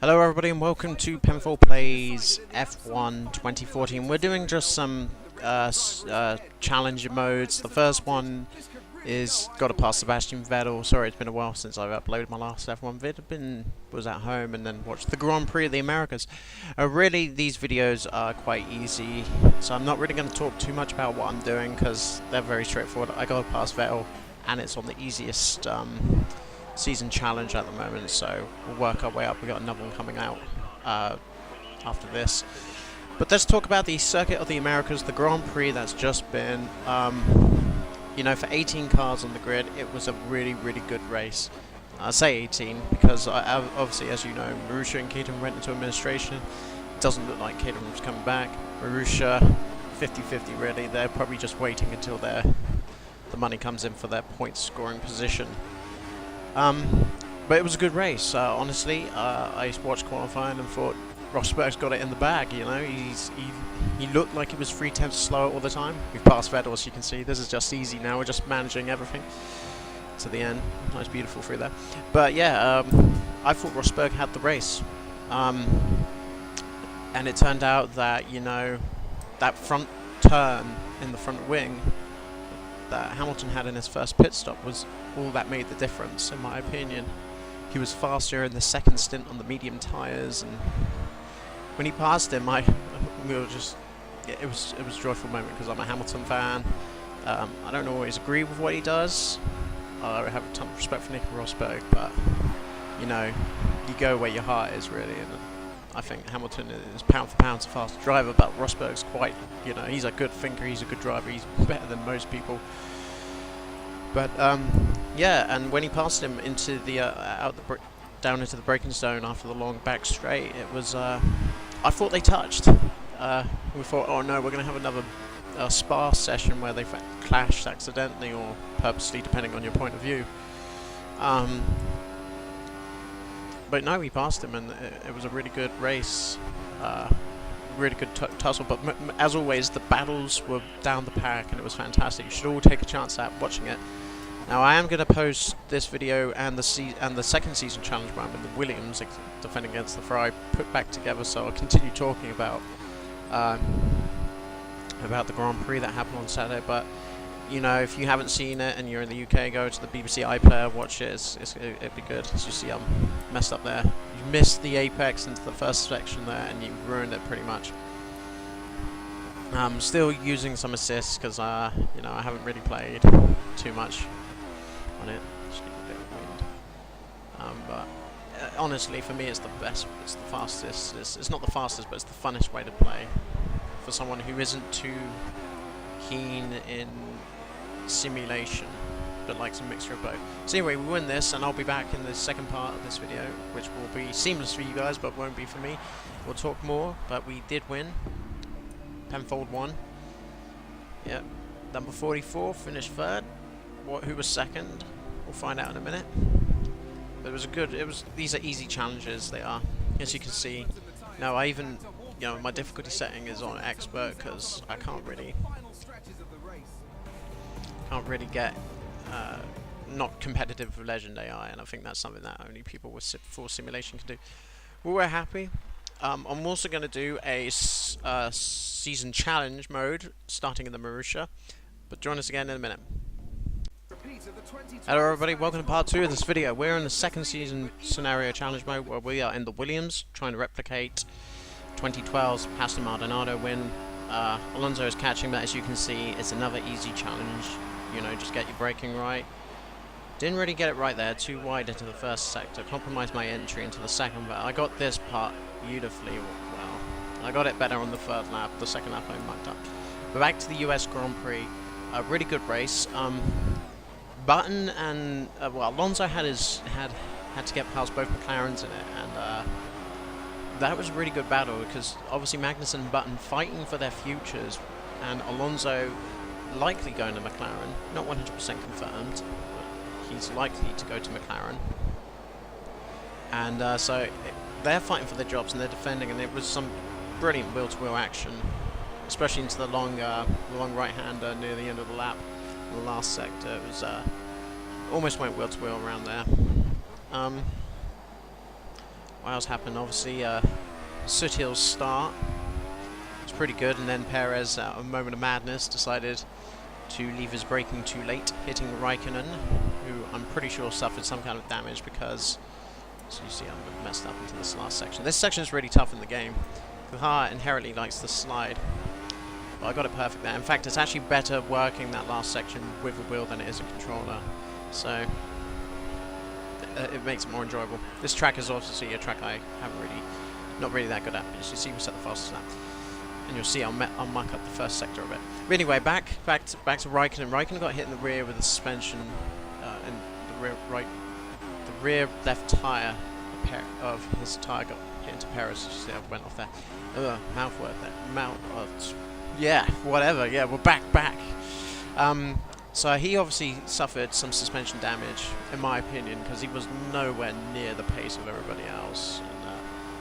Hello everybody and welcome to Penfold Plays F1 2014. We're doing just some challenger modes. The first one is got to pass Sebastian Vettel. Sorry, it's been a while since I've uploaded my last F1 vid. Was at home and then watched the Grand Prix of the Americas. Really, these videos are quite easy, so I'm not really going to talk too much about what I'm doing because they're very straightforward. I got to pass Vettel and it's on the easiest season challenge at the moment, so we'll work our way up. We got another one coming out after this, but let's talk about the Circuit of the Americas, the Grand Prix that's just been. You know, for 18 cars on the grid, it was a really good race. I say 18 because obviously, as you know, Marussia and Caterham went into administration. It doesn't look like Caterham's coming back. Marussia 50-50 really. They're probably just waiting until the money comes in for their point scoring position. But it was a good race, honestly. I watched qualifying and thought Rosberg's got it in the bag, you know. He looked like he was 3/10 slower all the time. We've passed Vettel, as you can see. This is just easy now. We're just managing everything to the end. Nice, beautiful through there. But yeah, I thought Rosberg had the race. And it turned out that, you know, that front turn in the front wing that Hamilton had in his first pit stop was all that made the difference, in my opinion. He was faster in the second stint on the medium tyres, and when he passed him, we were just, yeah, it was a joyful moment because I'm a Hamilton fan. I don't always agree with what he does. I have a ton of respect for Nico Rosberg, but you know, you go where your heart is really, and I think Hamilton is pound for pound a faster driver, but Rosberg's quite, you know, he's a good thinker, he's a good driver, he's better than most people. But yeah, and when he passed him into the down into the braking zone after the long back straight, it was I thought they touched. We thought, oh no, we're going to have another Spa session where they clashed accidentally or purposely, depending on your point of view. But no, we passed him, and it was a really good race, really good tussle. But as always, the battles were down the pack, and it was fantastic. You should all take a chance at watching it. Now, I am going to post this video and the second season challenge round with the Williams defending against the Ferrari put back together, so I'll continue talking about the Grand Prix that happened on Saturday. But you know, if you haven't seen it and you're in the UK, go to the BBC iPlayer, watch it. It'd be good. As you see, I'm messed up there. You missed the apex into the first section there, and you ruined it pretty much. I'm still using some assists because you know, I haven't really played too much on it. Just need a bit of wind. But honestly, for me, it's the best. It's the fastest. It's not the fastest, but it's the funnest way to play for someone who isn't too keen in simulation, but likes a mixture of both. So anyway, we win this, and I'll be back in the second part of this video, which will be seamless for you guys, but won't be for me. We'll talk more, but we did win. Penfold won. Yep. Number 44 finished third. Who was second? We'll find out in a minute. But it was a good. These are easy challenges. They are, as you can see. Now I even, you know, my difficulty setting is on expert because I can't really get not competitive with Legend AI, and I think that's something that only people with full simulation can do. Well, we're happy. I'm also going to do a season challenge mode starting in the Marussia, but join us again in a minute. Hello everybody, welcome to part 2 of this video. We're in the second season scenario challenge mode where we are in the Williams trying to replicate 2012's Pastor Maldonado win. Alonso is catching, but as you can see, it's another easy challenge. You know, just get your braking right. Didn't really get it right there, too wide into the first sector. Compromised my entry into the second, but I got this part beautifully well. I got it better on the third lap. The second lap I mucked up. But back to the US Grand Prix. A really good race. Button and well, Alonso had to get past both McLarens in it, and that was a really good battle because obviously Magnussen and Button fighting for their futures, and Alonso likely going to McLaren, not 100% confirmed, but he's likely to go to McLaren, and so they're fighting for their jobs and they're defending, and it was some brilliant wheel-to-wheel action, especially into the long right-hander near the end of the lap. The last sector, it was almost went wheel to wheel around there. what else happened? Obviously, Sutil's start was pretty good, and then Perez, at a moment of madness, decided to leave his braking too late, hitting Raikkonen, who I'm pretty sure suffered some kind of damage because, as you see, I'm messed up into this last section. This section is really tough in the game. The car inherently likes to slide, but I got it perfect there. In fact, it's actually better working that last section with a wheel than it is a controller, so it makes it more enjoyable. This track is obviously a track I haven't really, not really that good at, but as you see, we set the fastest lap. And you'll see I'll muck up the first sector of it. But anyway, back to Raikkonen. Raikkonen got hit in the rear with the suspension, and the rear left tire of his tire got hit into Perez. You see, I went off there. Mouth word there. Yeah, whatever. Yeah, we're back. So he obviously suffered some suspension damage, in my opinion, because he was nowhere near the pace of everybody else. And,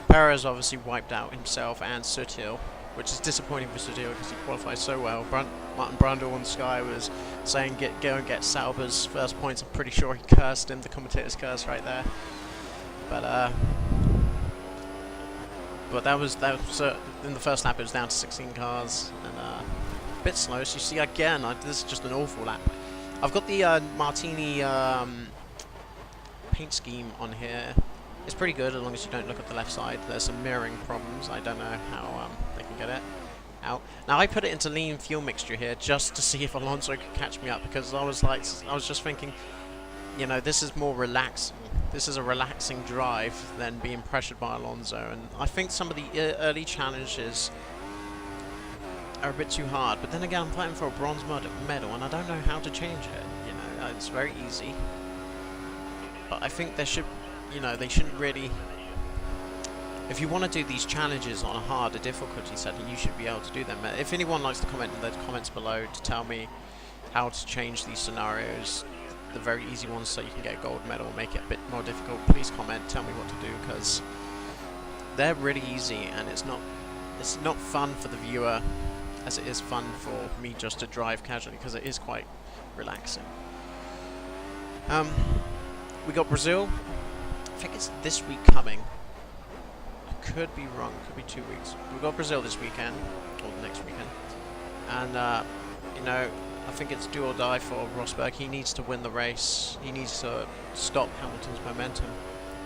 Perez obviously wiped out himself and Sutil, which is disappointing for Sutil because he qualified so well. Martin Brundle on Sky was saying go and get Sauber's first points. I'm pretty sure he cursed him, the commentator's curse right there. But that was in the first lap. It was down to 16 cars and a bit slow. So you see again, this is just an awful lap. I've got the Martini paint scheme on here. It's pretty good as long as you don't look at the left side. There's some mirroring problems. I don't know how they can get it out. Now I put it into lean fuel mixture here just to see if Alonso could catch me up, because I was just thinking, you know, this is more relaxing. This is a relaxing drive than being pressured by Alonso, and I think some of the early challenges are a bit too hard. But then again, I'm fighting for a bronze medal, and I don't know how to change it. You know, it's very easy. But I think there should. You know, they shouldn't really... If you want to do these challenges on a harder difficulty setting, you should be able to do them. If anyone likes to comment in the comments below to tell me how to change these scenarios, the very easy ones so you can get a gold medal, make it a bit more difficult, please comment, tell me what to do, because they're really easy and it's not fun for the viewer as it is fun for me just to drive casually, because it is quite relaxing. We got Brazil. I think it's this week coming. I could be wrong, could be 2 weeks. We've got Brazil this weekend, or the next weekend. And, you know, I think it's do or die for Rosberg. He needs to win the race. He needs to stop Hamilton's momentum.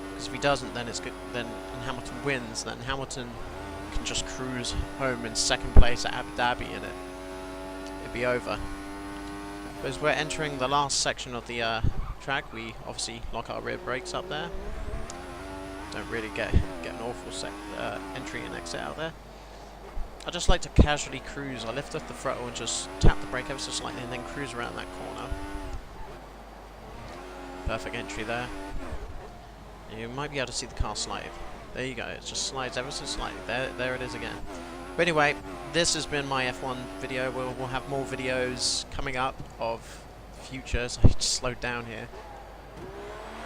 Because if he doesn't, then it's good. Then and Hamilton wins, then Hamilton can just cruise home in second place at Abu Dhabi and it'd be over. But as we're entering the last section of the track, we obviously lock our rear brakes up there. Don't really get an awful entry and exit out there. I just like to casually cruise. I lift up the throttle and just tap the brake ever so slightly and then cruise around that corner. Perfect entry there. You might be able to see the car slide. There you go, it just slides ever so slightly. There it is again. But anyway, this has been my F1 video. We'll have more videos coming up of future, so I just slowed down here.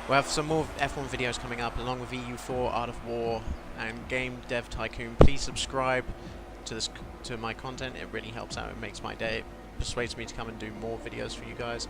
We'll have some more F1 videos coming up along with EU4, Art of War and Game Dev Tycoon. Please subscribe to my content. It really helps out, it makes my day, it persuades me to come and do more videos for you guys.